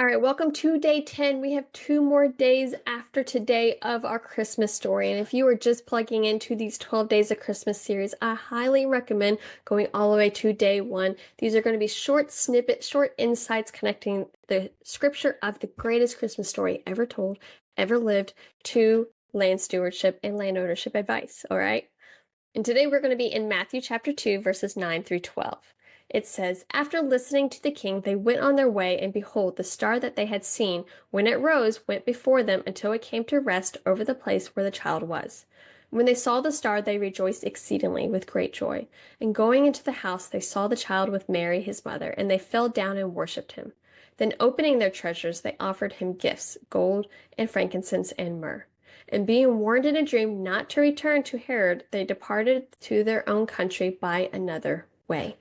right, welcome to day 10. We have 2 more days after today of our Christmas story. And if you are just plugging into these 12 Days of Christmas series, I highly recommend going all the way to day 1. These are going to be short snippets, short insights connecting the scripture of the greatest Christmas story ever told, ever lived, to land stewardship and land ownership advice. All right. And today we're going to be in Matthew chapter 2, verses 9 through 12. It says, "After listening to the king, they went on their way, and behold, the star that they had seen, when it rose, went before them until it came to rest over the place where the child was. When they saw the star, they rejoiced exceedingly with great joy. And going into the house, they saw the child with Mary, his mother, and they fell down and worshipped him. Then opening their treasures, they offered him gifts, gold and frankincense and myrrh. And being warned in a dream not to return to Herod, they departed to their own country by another way."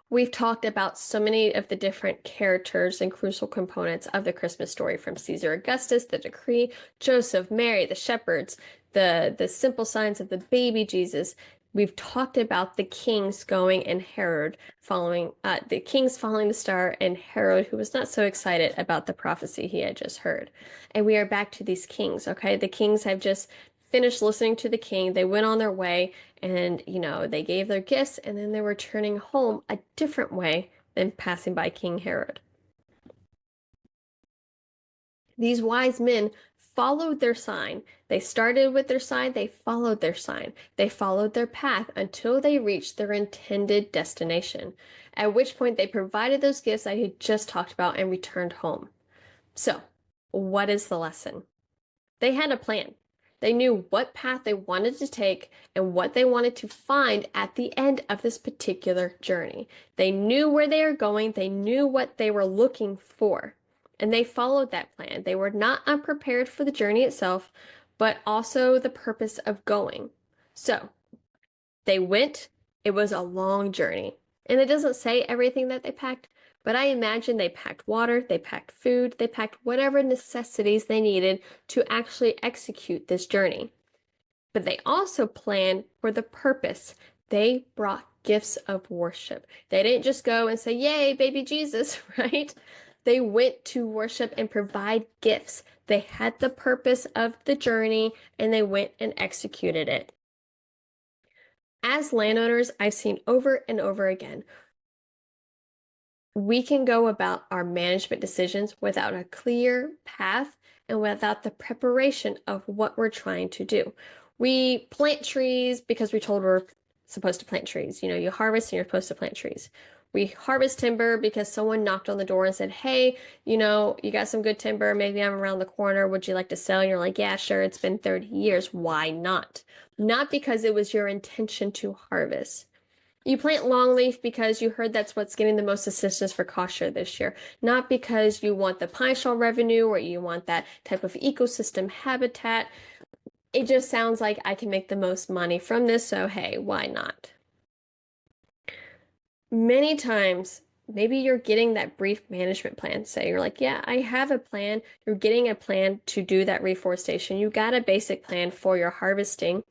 We've talked about so many of the different characters and crucial components of the Christmas story, from Caesar Augustus, the decree, Joseph, Mary, the shepherds, the simple signs of the baby Jesus. We've talked about the kings going and Herod following, the kings following the star, and Herod, who was not so excited about the prophecy he had just heard. And we are back to these kings, okay? The kings have just finished listening to the king. They went on their way, and they gave their gifts, and then they were turning home a different way than passing by King Herod. These wise men followed their sign. They started with their sign, they followed their sign. They followed their path until they reached their intended destination, at which point they provided those gifts I had just talked about and returned home. So, what is the lesson? They had a plan. They knew what path they wanted to take and what they wanted to find at the end of this particular journey. They knew where they were going. They knew what they were looking for, and they followed that plan. They were not unprepared for the journey itself, but also the purpose of going. So they went. It was a long journey, and it doesn't say everything that they packed, but I imagine they packed water, they packed food, they packed whatever necessities they needed to actually execute this journey. But they also planned for the purpose. They brought gifts of worship. They didn't just go and say, "Yay, baby Jesus," right? They went to worship and provide gifts. They had the purpose of the journey, and they went and executed it. As landowners, I've seen over and over again, we can go about our management decisions without a clear path and without the preparation of what we're trying to do. We plant trees because we're told we're supposed to plant trees. You harvest and you're supposed to plant trees. We harvest timber because someone knocked on the door and said, "Hey, you got some good timber. Maybe I'm around the corner. Would you like to sell?" And you're like, "Yeah, sure. It's been 30 years. Why not?" Not because it was your intention to harvest. You plant longleaf because you heard that's what's getting the most assistance for cost share this year, not because you want the pine straw revenue or you want that type of ecosystem habitat. It just sounds like I can make the most money from this, so hey, why not? Many times, maybe you're getting that brief management plan. Say you're like, "Yeah, I have a plan." You're getting a plan to do that reforestation. You got a basic plan for your harvesting,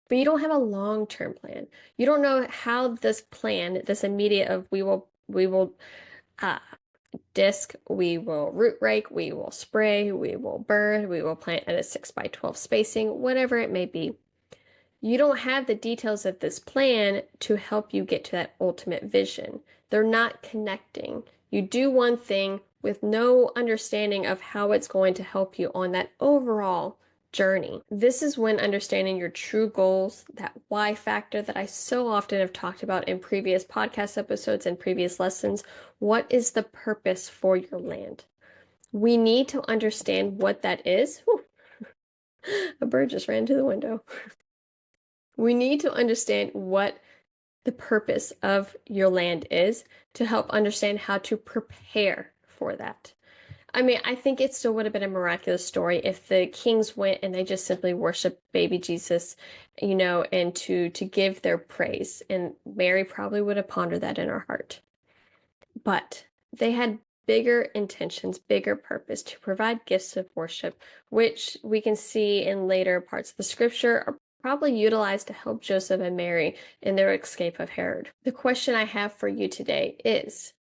but you don't have a long-term plan. You don't know how this plan, this immediate of we will disc, we will root rake, we will spray, we will burn, we will plant at a 6x12 spacing, whatever it may be. You don't have the details of this plan to help you get to that ultimate vision. They're not connecting. You do one thing with no understanding of how it's going to help you on that overall journey. This is when understanding your true goals, that why factor that I so often have talked about in previous podcast episodes and previous lessons. What is the purpose for your land? We need to understand what that is. Whew. A bird just ran to the window. We need to understand what the purpose of your land is to help understand how to prepare for that. I mean, I think it still would have been a miraculous story if the kings went and they just simply worshiped baby Jesus, and to give their praise. And Mary probably would have pondered that in her heart. But they had bigger intentions, bigger purpose to provide gifts of worship, which we can see in later parts of the scripture are probably utilized to help Joseph and Mary in their escape of Herod. The question I have for you today is,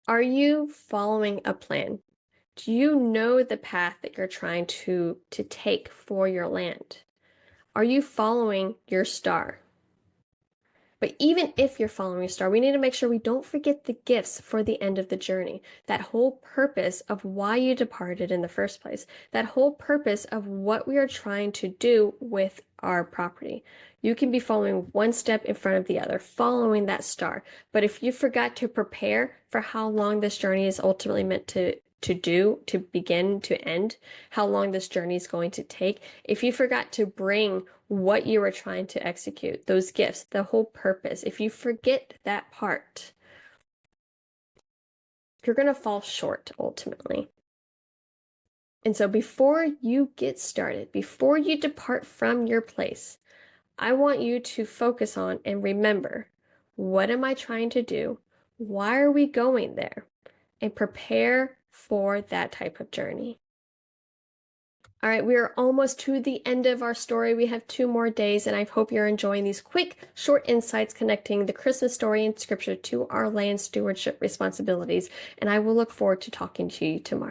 Are you following a plan? Do you know the path that you're trying to take for your land? Are you following your star? But even if you're following a star, we need to make sure we don't forget the gifts for the end of the journey. That whole purpose of why you departed in the first place. That whole purpose of what we are trying to do with our property. You can be following one step in front of the other, following that star. But if you forgot to prepare for how long this journey is ultimately meant to begin, to end, how long this journey is going to take, if you forgot to bring what you were trying to execute, those gifts, the whole purpose, if you forget that part, you're going to fall short ultimately. And so before you get started, before you depart from your place, I want you to focus on and remember, what am I trying to do? Why are we going there? And prepare for that type of journey. All right, we are almost to the end of our story. We have 2 more days, and I hope you're enjoying these quick, short insights connecting the Christmas story and scripture to our land stewardship responsibilities. And I will look forward to talking to you tomorrow.